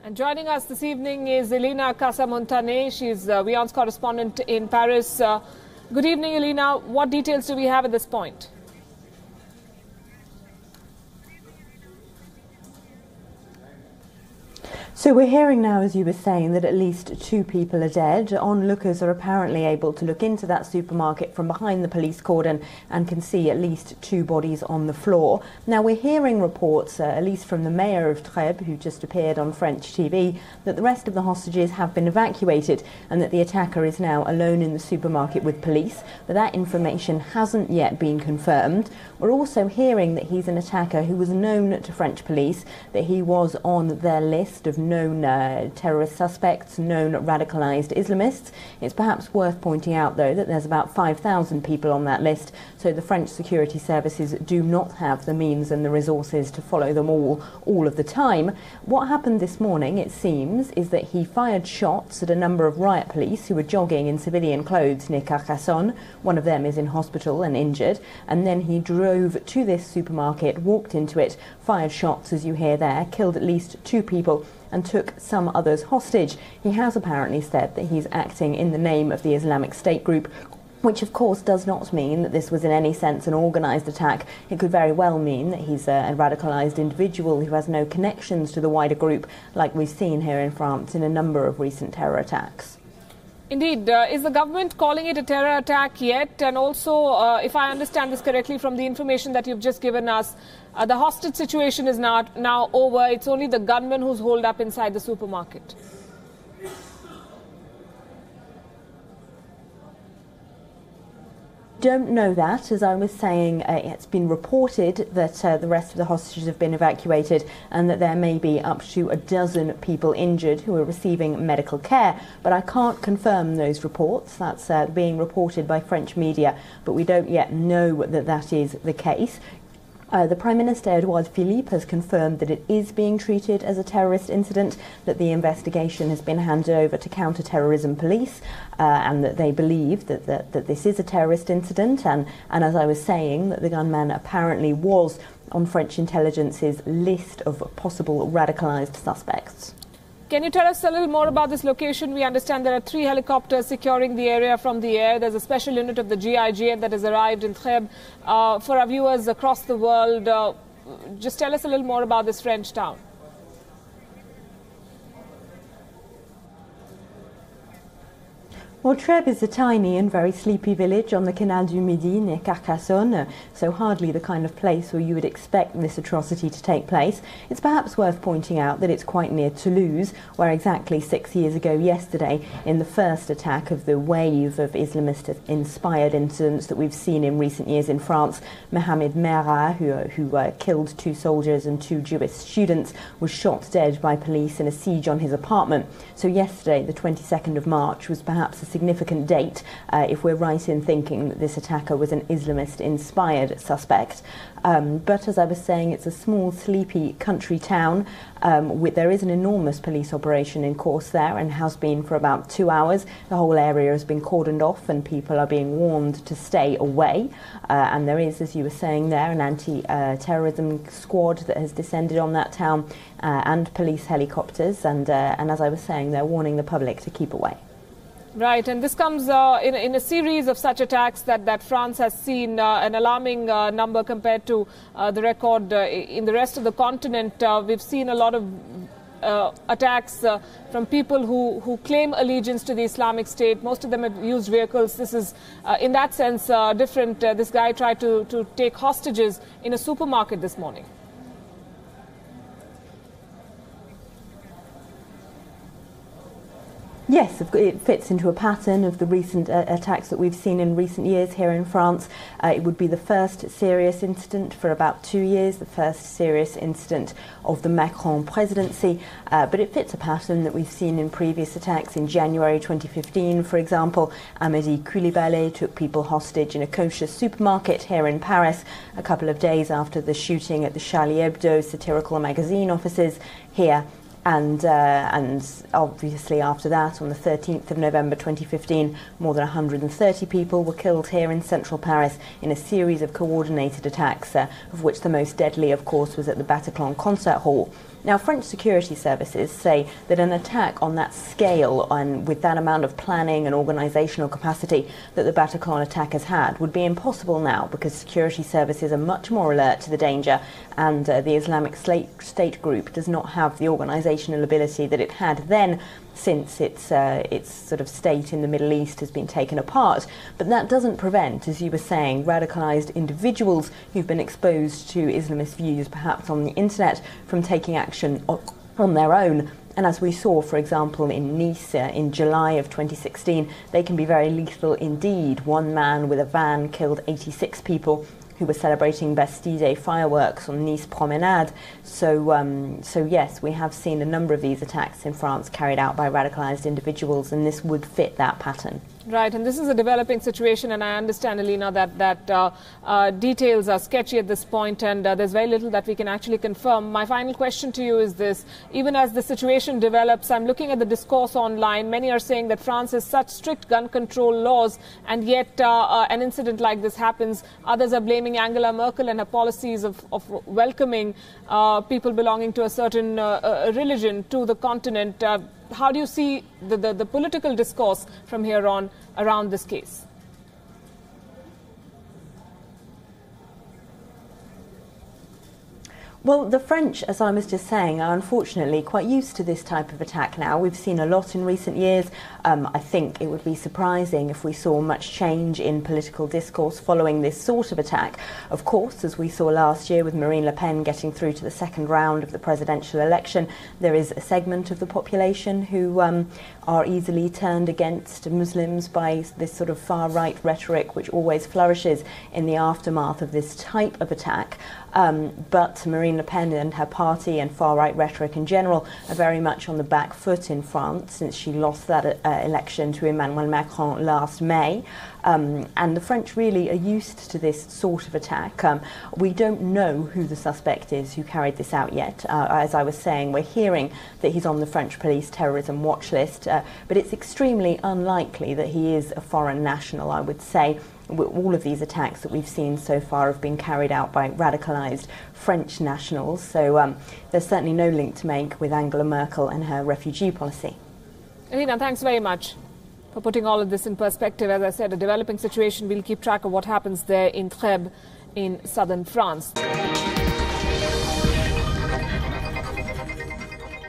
And joining us this evening is Elena Casamontane. She's WION's correspondent in Paris. Good evening, Elena. What details do we have at this point? So we're hearing now, as you were saying, that at least 2 people are dead. Onlookers are apparently able to look into that supermarket from behind the police cordon and can see at least 2 bodies on the floor. Now we're hearing reports, at least from the mayor of Trebes, who just appeared on French TV, that the rest of the hostages have been evacuated and that the attacker is now alone in the supermarket with police. But that information hasn't yet been confirmed. We're also hearing that he's an attacker who was known to French police, that he was on their list of known terrorist suspects, known radicalised Islamists. It's perhaps worth pointing out, though, that there's about 5,000 people on that list, so the French security services do not have the means and the resources to follow them all of the time. What happened this morning, it seems, is that he fired shots at a number of riot police who were jogging in civilian clothes near Carcassonne. One of them is in hospital and injured, and then he drove to this supermarket, walked into it, fired shots, as you hear there, killed at least 2 people and took some others hostage. He has apparently said that he's acting in the name of the Islamic State group, which of course does not mean that this was in any sense an organised attack. It could very well mean that he's a radicalised individual who has no connections to the wider group, like we've seen here in France in a number of recent terror attacks. Indeed. Is the government calling it a terror attack yet? And also, if I understand this correctly from the information that you've just given us, the hostage situation is now over. It's only the gunman who's holed up inside the supermarket. Don't know that. As I was saying, it's been reported that the rest of the hostages have been evacuated and that there may be up to a dozen people injured who are receiving medical care. But I can't confirm those reports. That's being reported by French media, but we don't yet know that that is the case. The Prime Minister, Edouard Philippe, has confirmed that it is being treated as a terrorist incident, that the investigation has been handed over to counter-terrorism police, and that they believe that this is a terrorist incident. And as I was saying, that the gunman apparently was on French intelligence's list of possible radicalised suspects. Can you tell us a little more about this location? We understand there are 3 helicopters securing the area from the air. There's a special unit of the GIGN that has arrived in Trebes. For our viewers across the world, just tell us a little more about this French town. Well, Trebes is a tiny and very sleepy village on the Canal du Midi near Carcassonne, so hardly the kind of place where you would expect this atrocity to take place. It's perhaps worth pointing out that it's quite near Toulouse, where exactly 6 years ago yesterday, in the first attack of the wave of Islamist-inspired incidents that we've seen in recent years in France, Mohamed Merah, who killed 2 soldiers and 2 Jewish students, was shot dead by police in a siege on his apartment. So yesterday, the 22nd of March, was perhaps a significant date if we're right in thinking that this attacker was an Islamist-inspired suspect. But as I was saying, it's a small, sleepy country town. There is an enormous police operation in course there and has been for about 2 hours. The whole area has been cordoned off and people are being warned to stay away. And there is, as you were saying there, an anti-terrorism squad that has descended on that town and police helicopters. And as I was saying, they're warning the public to keep away. Right, and this comes in a series of such attacks that France has seen an alarming number compared to the record in the rest of the continent. We've seen a lot of attacks from people who claim allegiance to the Islamic State. Most of them have used vehicles. This is, in that sense, different. This guy tried to take hostages in a supermarket this morning. Yes, it fits into a pattern of the recent attacks that we've seen in recent years here in France. It would be the first serious incident for about 2 years, the first serious incident of the Macron presidency, but it fits a pattern that we've seen in previous attacks. In January 2015, for example, Amédi Coulibaly took people hostage in a kosher supermarket here in Paris a couple of days after the shooting at the Charlie Hebdo satirical magazine offices here And obviously after that, on the 13th of November 2015, more than 130 people were killed here in central Paris in a series of coordinated attacks, of which the most deadly, of course, was at the Bataclan concert hall. Now, French security services say that an attack on that scale and with that amount of planning and organisational capacity that the Bataclan attack has had would be impossible now, because security services are much more alert to the danger, and the Islamic State group does not have the organisational ability that it had then, since its sort of state in the Middle East has been taken apart. But that doesn't prevent, as you were saying, radicalised individuals who've been exposed to Islamist views, perhaps on the internet, from taking action on their own. And as we saw, for example, in Nice in July of 2016, they can be very lethal indeed. One man with a van killed 86 people who were celebrating Bastille Day fireworks on Nice Promenade. So yes, we have seen a number of these attacks in France carried out by radicalised individuals, and this would fit that pattern. Right, and this is a developing situation, and I understand, Alina, that details are sketchy at this point, and there's very little that we can actually confirm. My final question to you is this: even as the situation develops, I'm looking at the discourse online. Many are saying that France has such strict gun control laws, and yet an incident like this happens. Others are blaming Angela Merkel and her policies of welcoming people belonging to a certain religion to the continent. How do you see the political discourse from here on around this case? Well, the French, as I was just saying, are unfortunately quite used to this type of attack now. We've seen a lot in recent years. I think it would be surprising if we saw much change in political discourse following this sort of attack. Of course, as we saw last year with Marine Le Pen getting through to the second round of the presidential election, there is a segment of the population who are easily turned against Muslims by this sort of far-right rhetoric, which always flourishes in the aftermath of this type of attack. But Marine Le Pen and her party and far-right rhetoric in general are very much on the back foot in France, since she lost that election to Emmanuel Macron last May. And the French really are used to this sort of attack. We don't know who the suspect is who carried this out yet. As I was saying, we're hearing that he's on the French police terrorism watch list, but it's extremely unlikely that he is a foreign national, I would say. All of these attacks that we've seen so far have been carried out by radicalised French nationals, so there's certainly no link to make with Angela Merkel and her refugee policy. Alina, thanks very much for putting all of this in perspective. As I said, a developing situation. We'll keep track of what happens there in Trebes in southern France.